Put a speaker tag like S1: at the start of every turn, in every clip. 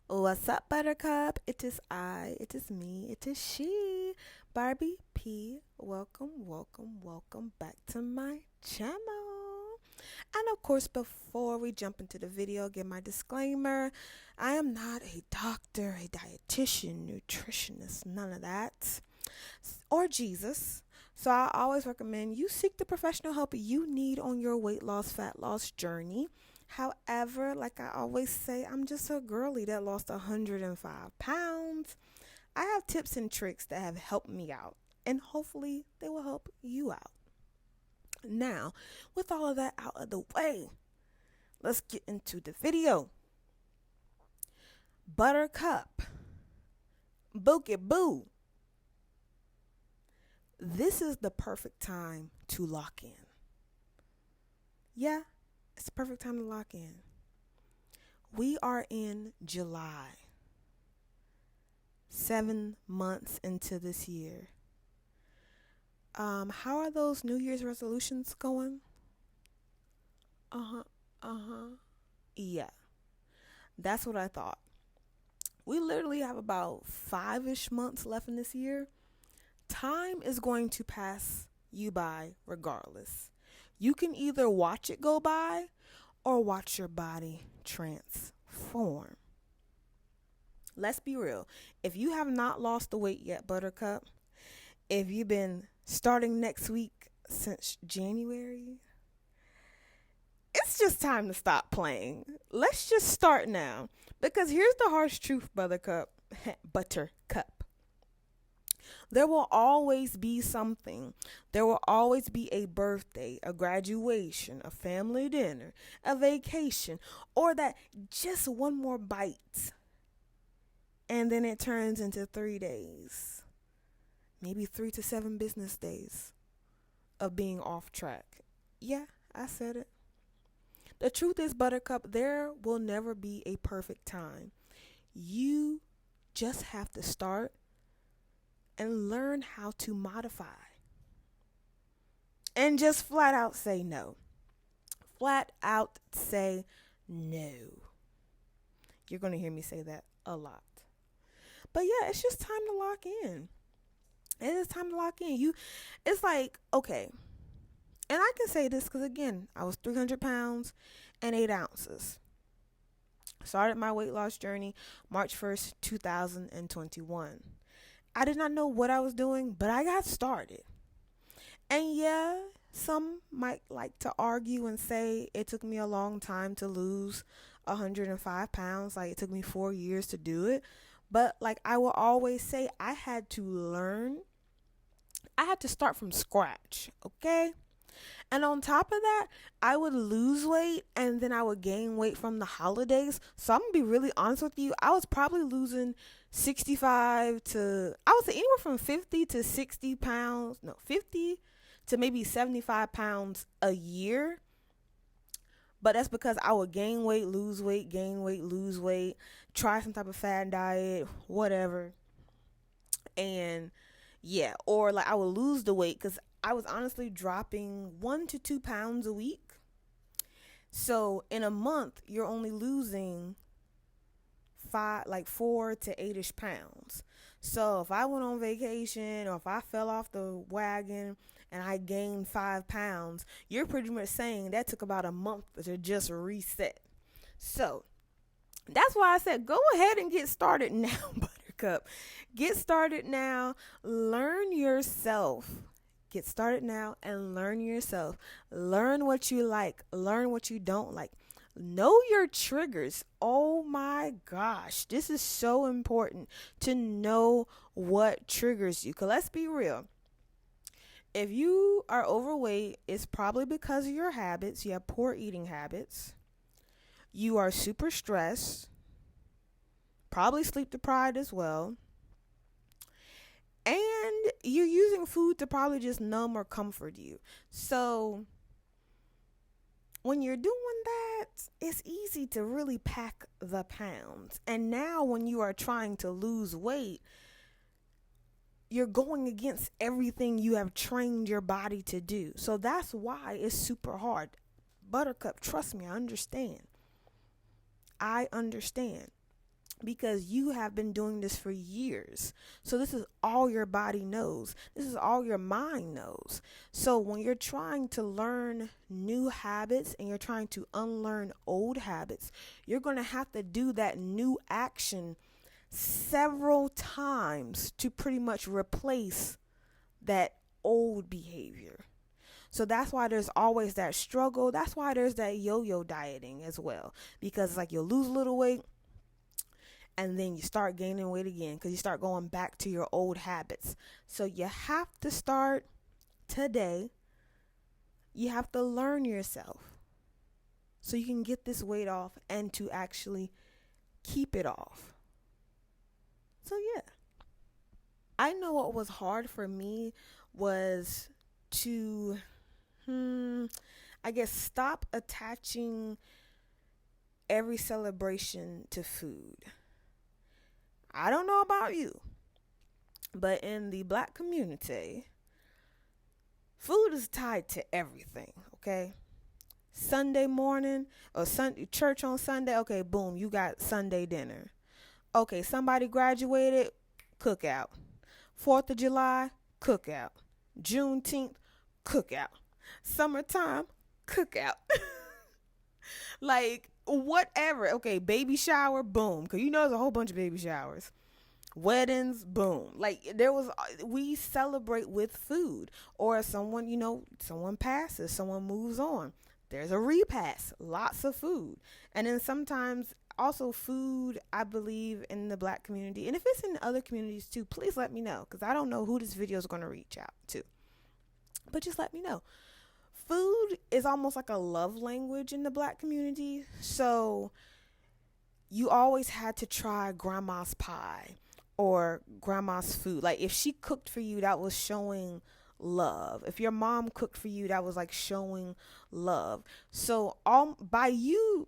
S1: What's up, Buttercup? It is I, it is me, it is she, Barbie P. Welcome back to my channel. And of course, before we jump into the video, give my disclaimer. I am not a doctor, a dietitian, nutritionist, none of that, or Jesus. So I always recommend you seek the professional help you need on your weight loss, fat loss journey. However, like I always say, I'm just a girly that lost 105 pounds. I have tips and tricks that have helped me out, and hopefully they will help you out. Now, with all of that out of the way, let's get into the video. Buttercup, Bookie Boo. This is the perfect time to lock in. Yeah, it's the perfect time to lock in. We are in July, 7 months into this year. How are those New Year's resolutions going? Yeah, that's what I thought. We literally have about 5-ish months left in this year. Time is going to pass you by regardless. You can either watch it go by or watch your body transform. Let's be real. If you have not lost the weight yet, Buttercup, if you've been starting next week since January, it's just time to stop playing. Let's just start now. Because here's the harsh truth, Buttercup. Buttercup. There will always be something. There will always be a birthday, a graduation, a family dinner, a vacation, or that just one more bite. And then it turns into 3 days, maybe 3 to 7 business days of being off track. Yeah, I said it. The truth is, Buttercup, there will never be a perfect time. You just have to start and learn how to modify. And just flat out say no. Flat out say no. You're going to hear me say that a lot. But yeah, it's just time to lock in. It is time to lock in. It's like, okay. And I can say this because, again, I was 300 pounds and 8 ounces. Started my weight loss journey March 1st, 2021. I did not know what I was doing, but I got started. And yeah, some might like to argue and say it took me a long time to lose 105 pounds. Like, it took me 4 years to do it. But like I will always say, I had to learn. I had to start from scratch, okay? And on top of that, I would lose weight and then I would gain weight from the holidays. So I'm going to be really honest with you. I was probably losing 65 to, I would say anywhere from 50 to 60 pounds. No, 50 to maybe 75 pounds a year. But that's because I would gain weight, lose weight, gain weight, lose weight, try some type of fad diet, whatever. And yeah, or like I would lose the weight because I was honestly dropping 1 to 2 pounds a week. So in a month, you're only losing 4 to 8-ish pounds. So if I went on vacation or if I fell off the wagon and I gained 5 pounds, you're pretty much saying that took about a month to just reset. So that's why I said go ahead and get started now, Buttercup. Get started now. Learn yourself. Get started now and learn yourself. Learn what you like. Learn what you don't like. Know your triggers. Oh my gosh. This is so important to know what triggers you. Because let's be real. If you are overweight, it's probably because of your habits. You have poor eating habits. You are super stressed. Probably sleep deprived as well. And you're using food to probably just numb or comfort you. So when you're doing that, it's easy to really pack the pounds. And now when you are trying to lose weight, you're going against everything you have trained your body to do. So that's why it's super hard. Buttercup, trust me, I understand. because you have been doing this for years. So this is all your body knows. This is all your mind knows. So when you're trying to learn new habits and you're trying to unlearn old habits, you're going to have to do that new action several times to pretty much replace that old behavior. So that's why there's always that struggle. That's why there's that yo-yo dieting as well, because it's like you'll lose a little weight and then you start gaining weight again because you start going back to your old habits. So you have to start today. You have to learn yourself so you can get this weight off and to actually keep it off. So yeah, I know what was hard for me was to, I guess, stop attaching every celebration to food. I don't know about you, but in the Black community, food is tied to everything, okay? Sunday morning or Sunday church on Sunday, okay, boom, you got Sunday dinner. Okay, somebody graduated, cookout. 4th of July, cookout. Juneteenth, cookout. Summertime, cookout. Like, whatever. Okay, baby shower, boom. Because you know there's a whole bunch of baby showers. Weddings, boom. Like, we celebrate with food. Or someone, someone passes, someone moves on. There's a repast, lots of food. And then sometimes also food, I believe, in the Black community. And if it's in other communities too, please let me know. Because I don't know who this video is going to reach out to. But just let me know. Food is almost like a love language in the Black community. So you always had to try grandma's pie or grandma's food. Like if she cooked for you, that was showing love. If your mom cooked for you, that was like showing love. So by you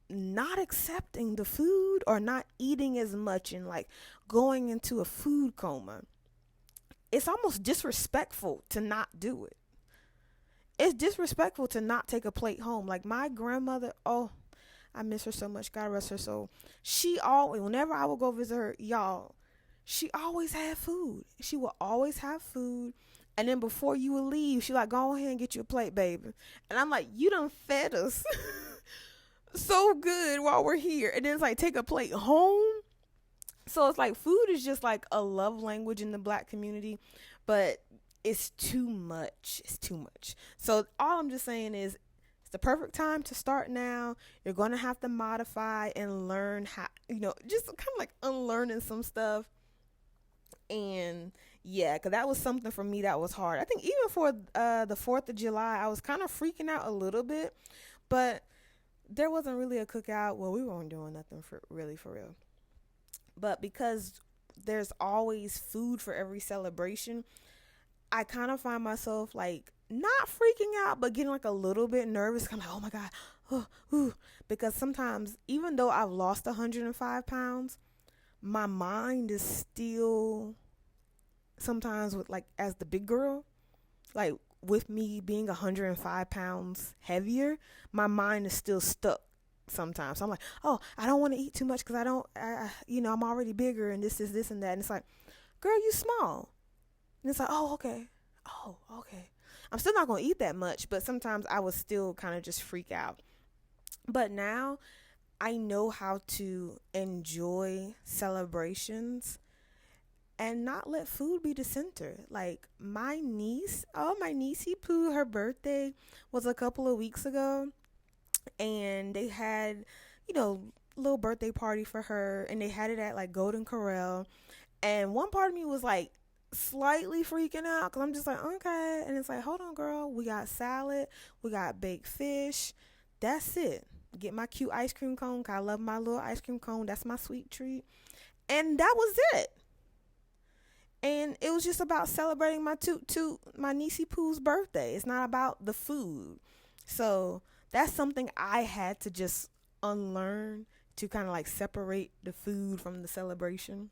S1: not accepting the food or not eating as much and like going into a food coma, it's almost disrespectful to not do it. It's disrespectful to not take a plate home. Like my grandmother, oh, I miss her so much. God rest her soul. She always, whenever I would go visit her, y'all, she always had food. She would always have food. And then before you would leave, she like, go ahead and get you a plate, baby. And I'm like, you done fed us so good while we're here. And then it's like, take a plate home. So it's like food is just like a love language in the Black community. But it's too much. It's too much. So all I'm just saying is it's the perfect time to start now. You're going to have to modify and learn how, just kind of like unlearning some stuff. And yeah, because that was something for me that was hard. I think even for the 4th of July, I was kind of freaking out a little bit. But there wasn't really a cookout. Well, we weren't doing nothing for real. But because there's always food for every celebration, I kind of find myself like not freaking out, but getting like a little bit nervous. I'm like, oh my God, because sometimes even though I've lost 105 pounds, my mind is still sometimes with like as the big girl, like with me being 105 pounds heavier, my mind is still stuck sometimes. So I'm like, oh, I don't want to eat too much because I'm already bigger and this and that. And it's like, girl, you small. And it's like, oh, okay. I'm still not going to eat that much, but sometimes I would still kind of just freak out. But now I know how to enjoy celebrations and not let food be the center. Like my niecey Pooh, her birthday was a couple of weeks ago, and they had, little birthday party for her, and they had it at like Golden Corral. And one part of me was like slightly freaking out because I'm just like, okay. And it's like, hold on, girl. We got salad. We got baked fish. That's it. Get my cute ice cream cone. 'Cause I love my little ice cream cone. That's my sweet treat. And that was it. And it was just about celebrating my my niecey Pooh's birthday. It's not about the food. So that's something I had to just unlearn, to kind of like separate the food from the celebration.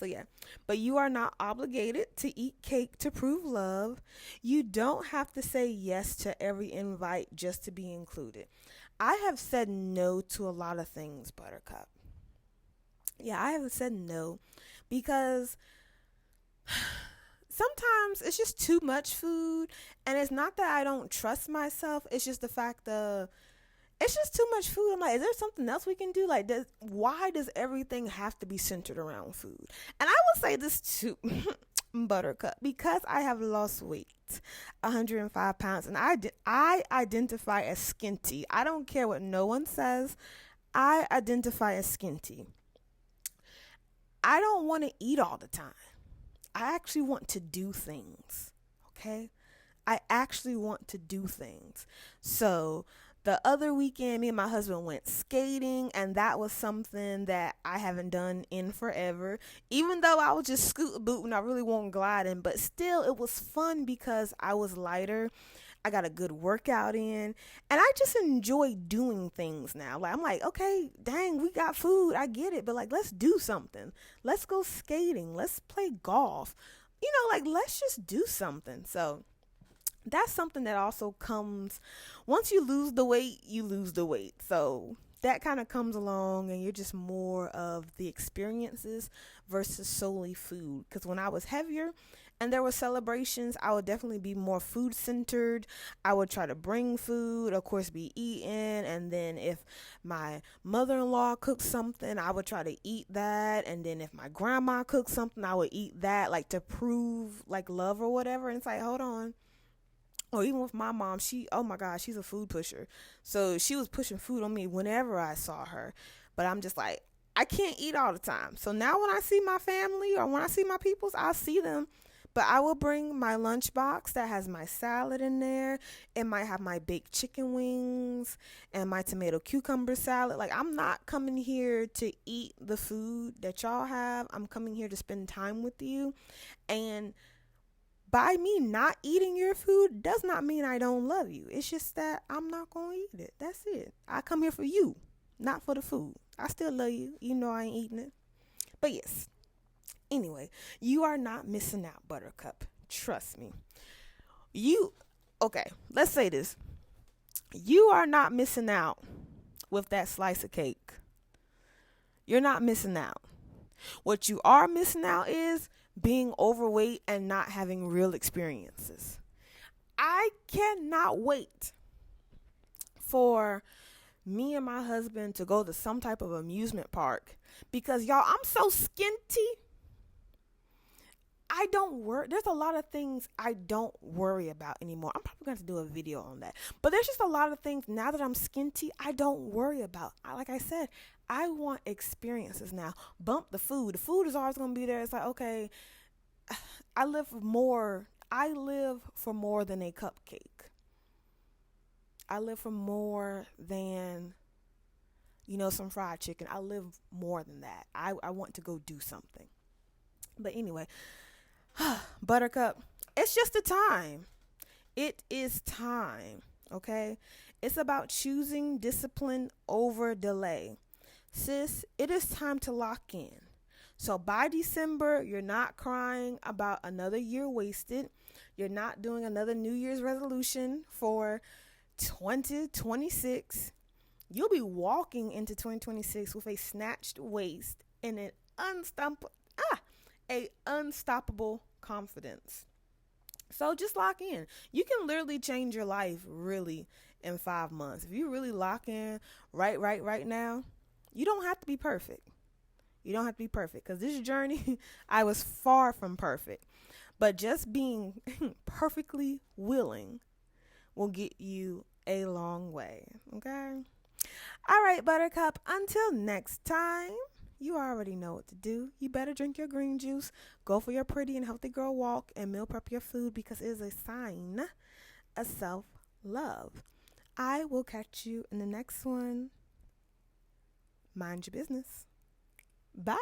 S1: So yeah, but you are not obligated to eat cake to prove love. You don't have to say yes to every invite just to be included. I have said no to a lot of things, Buttercup. Yeah, I haven't said no because sometimes it's just too much food, and it's not that I don't trust myself. It's just the fact of it's just too much food. I'm like, is there something else we can do? Like, why does everything have to be centered around food? And I will say this too, Buttercup, because I have lost weight, 105 pounds, and I identify as skinty. I don't care what no one says. I identify as skinty. I don't want to eat all the time. I actually want to do things. Okay? I actually want to do things. So the other weekend, me and my husband went skating, and that was something that I haven't done in forever. Even though I was just scoot booting, I really wasn't gliding, but still, it was fun because I was lighter. I got a good workout in, and I just enjoy doing things now. Like, I'm like, okay, dang, we got food. I get it, but like, let's do something. Let's go skating. Let's play golf. Like, let's just do something. So that's something that also comes once you lose the weight, you lose the weight. So that kind of comes along, and you're just more of the experiences versus solely food. Because when I was heavier and there were celebrations, I would definitely be more food centered. I would try to bring food, of course, be eaten. And then if my mother-in-law cooked something, I would try to eat that. And then if my grandma cooked something, I would eat that, like to prove like love or whatever. And it's like, hold on. Or even with my mom, oh my gosh, she's a food pusher. So she was pushing food on me whenever I saw her. But I'm just like, I can't eat all the time. So now when I see my family or when I see my peoples, I'll see them. But I will bring my lunchbox that has my salad in there. It might have my baked chicken wings and my tomato cucumber salad. Like, I'm not coming here to eat the food that y'all have. I'm coming here to spend time with you. And by me not eating your food does not mean I don't love you. It's just that I'm not going to eat it. That's it. I come here for you, not for the food. I still love you. You know I ain't eating it. But yes. Anyway, you are not missing out, Buttercup. Trust me. Okay, let's say this. You are not missing out with that slice of cake. You're not missing out. What you are missing out is being overweight and not having real experiences. I cannot wait for me and my husband to go to some type of amusement park because, y'all, I'm so skinty. I don't worry. There's a lot of things I don't worry about anymore. I'm probably going to do a video on that. But there's just a lot of things now that I'm skinty, I don't worry about. Like I said, I want experiences now. Bump the food. The food is always going to be there. It's like, okay, I live for more than a cupcake. I live for more than, some fried chicken. I live more than that. I want to go do something. But anyway, Buttercup, it's just a time. It is time, okay? It's about choosing discipline over delay. Sis, it is time to lock in. So by December, you're not crying about another year wasted. You're not doing another New Year's resolution for 2026. You'll be walking into 2026 with a snatched waist and an unstoppable confidence. So just lock in. You can literally change your life really in 5 months. If you really lock in right now, you don't have to be perfect. You don't have to be perfect because this journey, I was far from perfect. But just being perfectly willing will get you a long way. Okay? All right, Buttercup. Until next time, you already know what to do. You better drink your green juice, go for your pretty and healthy girl walk, and meal prep your food because it is a sign of self-love. I will catch you in the next one. Mind your business. Bye.